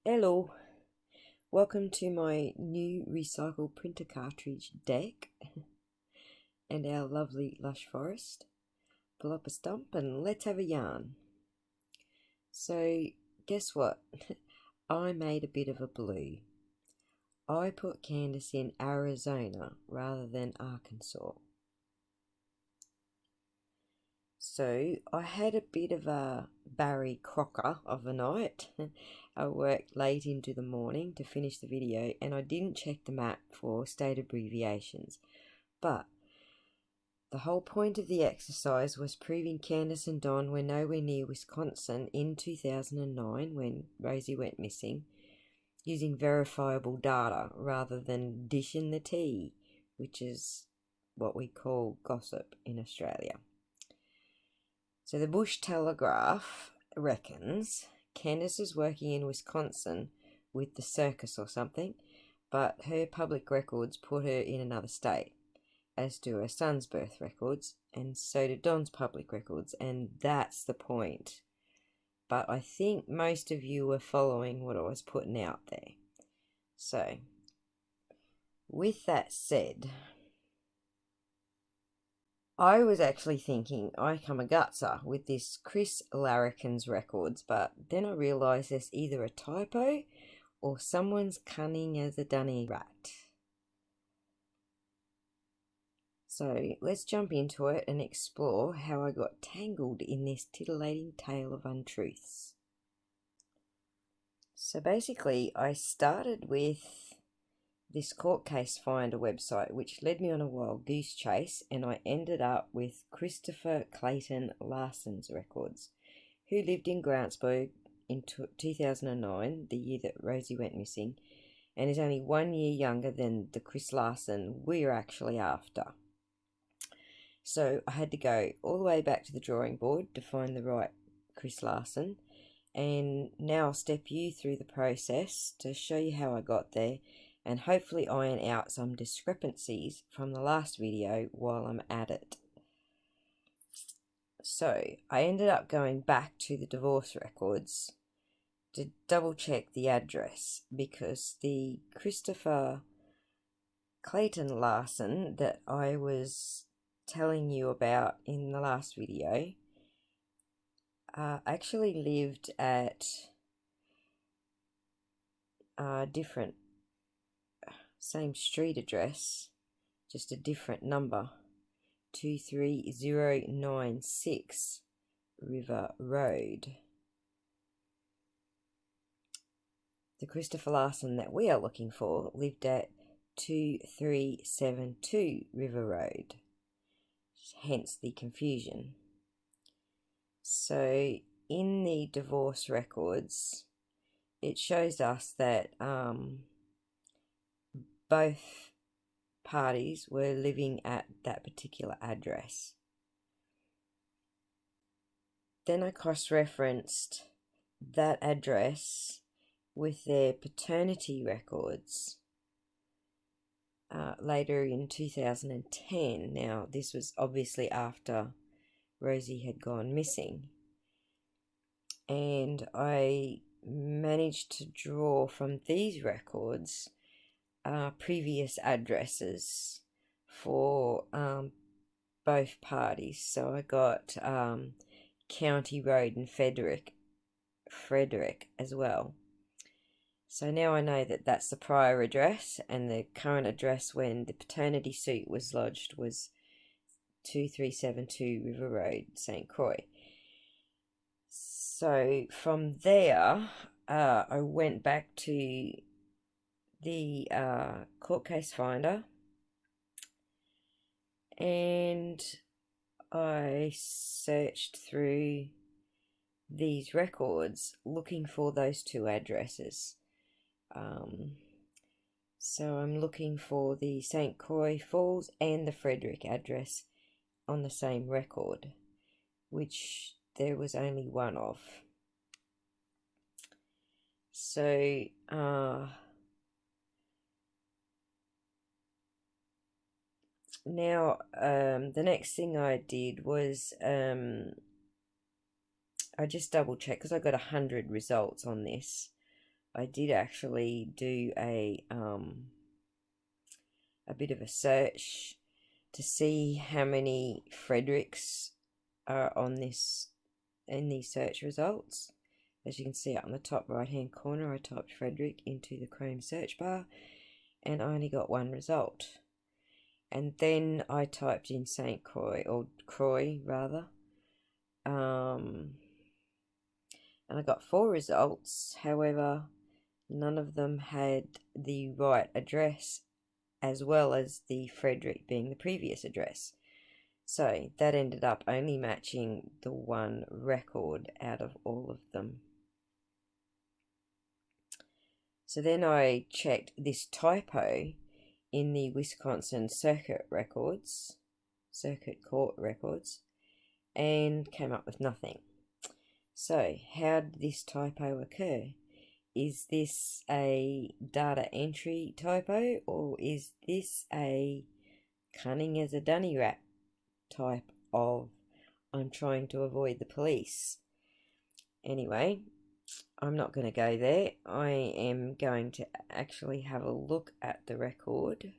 Hello, welcome to my new recycled printer cartridge deck and our lovely lush forest. Pull up a stump and let's have a yarn. So guess what? I made a bit of a blue. I put Candus in Arizona rather than Arkansas. So I had a bit of a Barry Crocker of a night. I worked late into the morning to finish the video and I didn't check the map for state abbreviations. But the whole point of the exercise was proving Candus and Don were nowhere near Wisconsin in 2009 when Rosie went missing, using verifiable data rather than dishing the tea, which is what we call gossip in Australia. So the Bush Telegraph reckons Candus is working in Wisconsin with the circus or something, but her public records put her in another state, as do her son's birth records, and so do Don's public records, and that's the point. But I think most of you were following what I was putting out there. So, with that said, I was actually thinking I come a gutser with this Chris Larrikin's records, but then I realised there's either a typo or someone's cunning as a dunny rat. So let's jump into it and explore how I got tangled in this titillating tale of untruths. So basically I started with this court case finder website, which led me on a wild goose chase, and I ended up with Christopher Clayton Larson's records, who lived in Grantsburg in 2009, the year that Rosie went missing, and is only 1 year younger than the Chris Larson we're actually after. So I had to go all the way back to the drawing board to find the right Chris Larson, and now I'll step you through the process to show you how I got there and hopefully iron out some discrepancies from the last video while I'm at it. So I ended up going back to the divorce records to double check the address, because the Christopher Clayton Larson that I was telling you about in the last video actually lived at different same street address, just a different number, 23096 River Road. The Christopher Larson that we are looking for lived at 2372 River Road, hence the confusion. So in the divorce records it shows us that both parties were living at that particular address. Then I cross-referenced that address with their paternity records later in 2010. Now, this was obviously after Rosie had gone missing, and I managed to draw from these records previous addresses for both parties. So I got County Road and Frederick as well. So now I know that that's the prior address, and the current address when the paternity suit was lodged was 2372 River Road, St. Croix. So from there I went back to the court case finder and I searched through these records looking for those two addresses. So I'm looking for the St. Croix Falls and the Frederick address on the same record, which there was only one of. So now the next thing I did was I just double checked, because I got 100 results on this. I did actually do a bit of a search to see how many Fredericks are on this in these search results. As you can see up in the top right hand corner, I typed Frederick into the Chrome search bar and I only got one result. And then I typed in St. Croix, or Croix rather, and I got 4 results. However, none of them had the right address, as well as the Frederick being the previous address. So that ended up only matching the one record out of all of them. So then I checked this typo in the Wisconsin Circuit Court records, and came up with nothing. So how did this typo occur? Is this a data entry typo, or is this a cunning as a dunny rat type of I'm trying to avoid the police? Anyway, I'm not going to go there. I am going to actually have a look at the record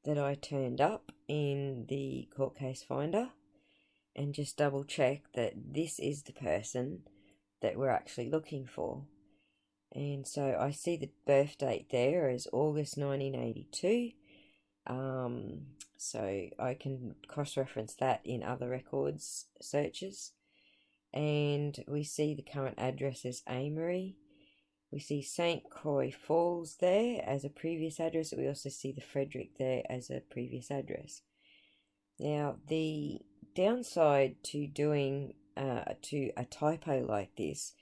that I turned up in the court case finder and just double check that this is the person that we're actually looking for. And so I see the birth date there as August 1982. So I can cross-reference that in other records searches. And we see the current address as Amory. We see St. Croix Falls there as a previous address. We also see the Frederick there as a previous address. Now, the downside to doing to a typo like this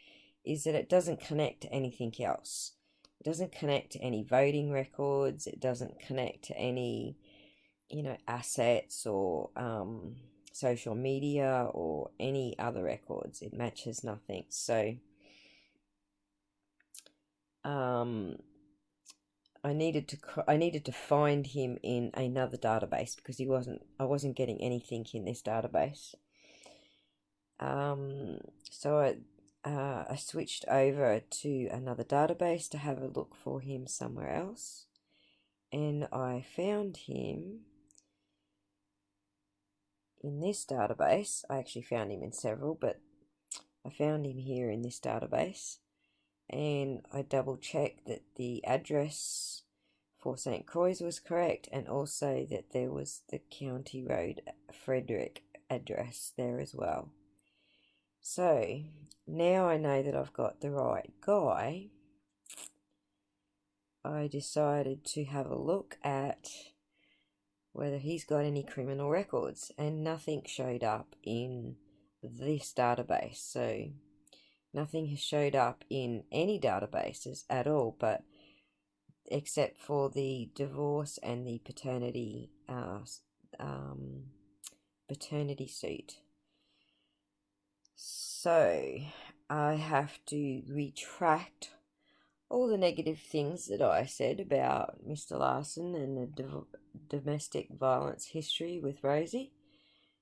is that it doesn't connect to anything else. It doesn't connect to any voting records. It doesn't connect to any, assets or social media or any other records. It matches nothing. So I needed to find him in another database because I wasn't getting anything in this database. So I switched over to another database to have a look for him somewhere else, and I found him in this database. I actually found him in several, but I found him here in this database, and I double checked that the address for St. Croix was correct, and also that there was the County Road Frederick address there as well. So now I know that I've got the right guy. I decided to have a look at whether he's got any criminal records, and nothing showed up in this database. So nothing has showed up in any databases at all, but except for the divorce and the paternity suit. So I have to retract all the negative things that I said about Mr. Larson and the domestic violence history with Rosie.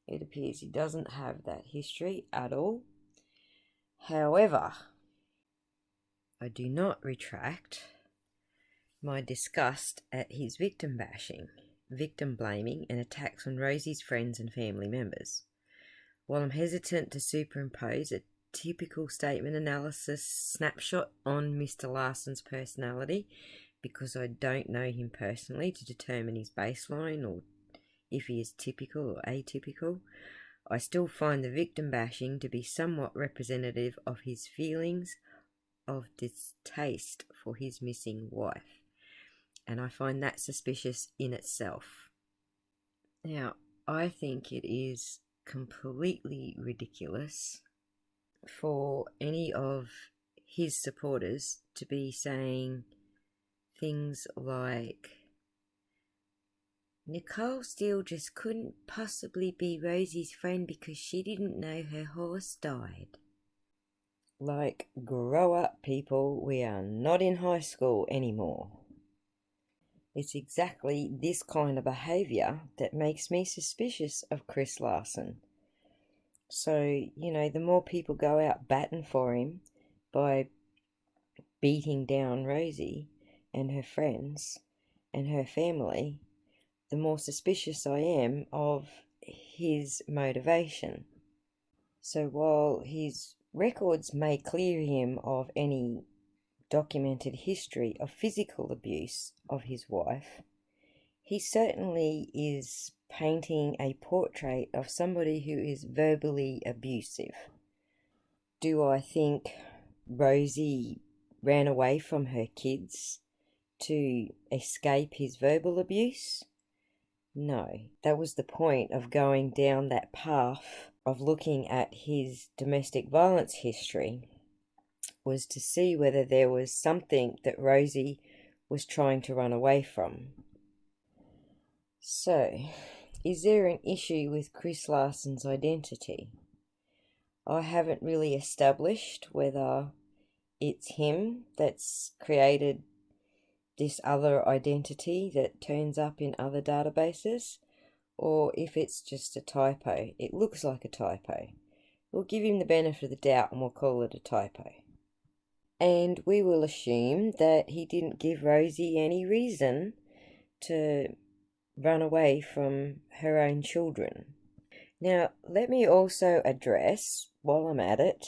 It appears he doesn't have that history at all. However, I do not retract my disgust at his victim bashing, victim blaming, and attacks on Rosie's friends and family members. While I'm hesitant to superimpose a typical statement analysis snapshot on Mr. Larson's personality, because I don't know him personally to determine his baseline or if he is typical or atypical, I still find the victim bashing to be somewhat representative of his feelings of distaste for his missing wife, and I find that suspicious in itself. Now, I think it is completely ridiculous for any of his supporters to be saying things like, Nicole Steele just couldn't possibly be Rosie's friend because she didn't know her horse died. Like, grow up, people. We are not in high school anymore. It's exactly this kind of behaviour that makes me suspicious of Chris Larson. So, the more people go out batting for him by beating down Rosie and her friends and her family, the more suspicious I am of his motivation. So while his records may clear him of any documented history of physical abuse of his wife, he certainly is painting a portrait of somebody who is verbally abusive. Do I think Rosie ran away from her kids to escape his verbal abuse? No, that was the point of going down that path of looking at his domestic violence history, was to see whether there was something that Rosie was trying to run away from. So, is there an issue with Chris Larson's identity? I haven't really established whether it's him that's created this other identity that turns up in other databases, or if it's just a typo. It looks like a typo. We'll give him the benefit of the doubt and we'll call it a typo. And we will assume that he didn't give Rosie any reason to run away from her own children. Now, let me also address, while I'm at it,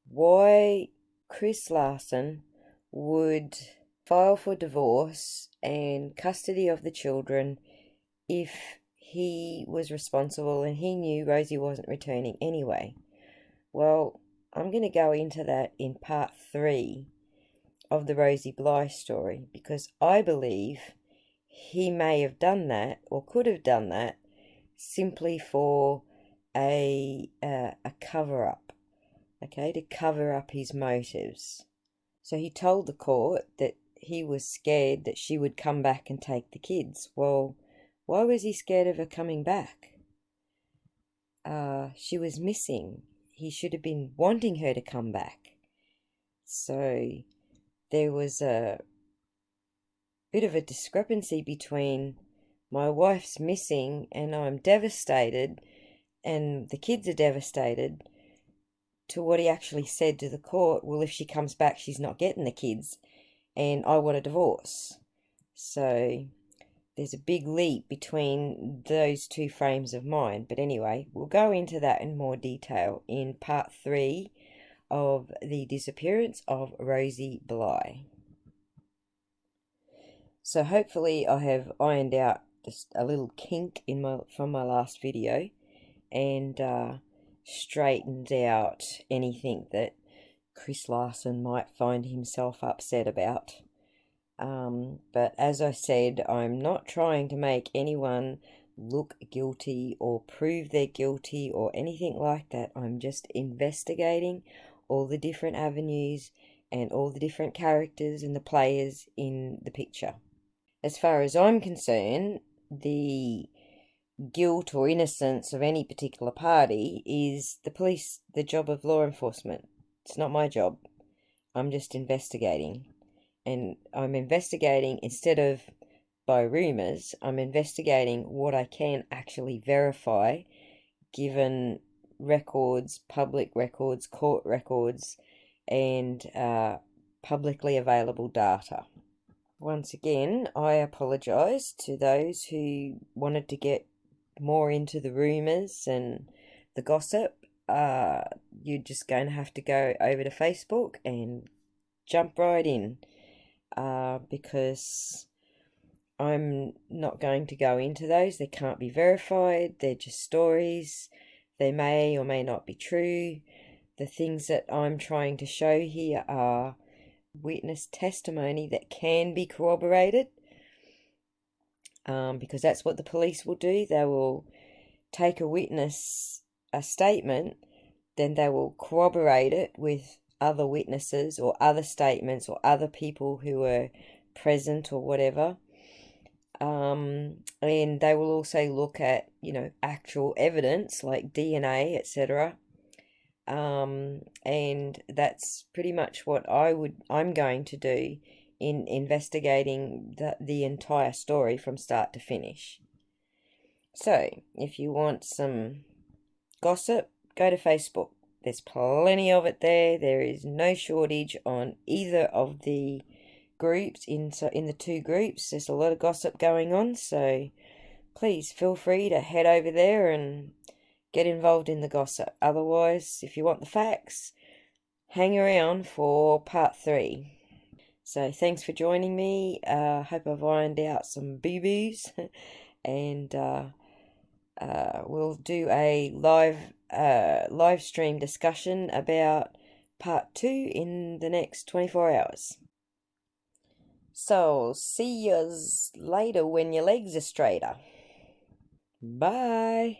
why Chris Larson would file for divorce and custody of the children if he was responsible and he knew Rosie wasn't returning anyway. Well, I'm going to go into that in part 3 of the Rosie Bly story, because I believe he may have done that, or could have done that, simply for a cover-up, okay, to cover up his motives. So he told the court that he was scared that she would come back and take the kids. Well, why was he scared of her coming back? She was missing. He should have been wanting her to come back. So there was a bit of a discrepancy between my wife's missing and I'm devastated and the kids are devastated, to what he actually said to the court, well, if she comes back, she's not getting the kids and I want a divorce. So there's a big leap between those two frames of mind. But anyway, we'll go into that in more detail in part 3 of the disappearance of Rosie Bly. So hopefully I have ironed out just a little kink from my last video and straightened out anything that Chris Larson might find himself upset about. But as I said, I'm not trying to make anyone look guilty or prove they're guilty or anything like that. I'm just investigating all the different avenues and all the different characters and the players in the picture. As far as I'm concerned, the guilt or innocence of any particular party is the job of law enforcement. It's not my job. I'm just investigating. And I'm investigating, instead of by rumours, I'm investigating what I can actually verify given records, public records, court records, and publicly available data. Once again, I apologise to those who wanted to get more into the rumours and the gossip. You're just going to have to go over to Facebook and jump right in. Because I'm not going to go into those. They can't be verified. They're just stories. They may or may not be true. The things that I'm trying to show here are witness testimony that can be corroborated, because that's what the police will do. They will take a statement, then they will corroborate it with other witnesses or other statements or other people who were present or whatever. And they will also look at, actual evidence like DNA, etc. And that's pretty much what I'm going to do in investigating the entire story from start to finish. So, if you want some gossip, go to Facebook. There's plenty of it there. There is no shortage on either of the groups. In the two groups, there's a lot of gossip going on, so please feel free to head over there and get involved in the gossip. Otherwise, if you want the facts, hang around for part 3. So thanks for joining me. Hope I've ironed out some boo-boos and we'll do a live stream discussion about part 2 in the next 24 hours. So see yous later when your legs are straighter. Bye.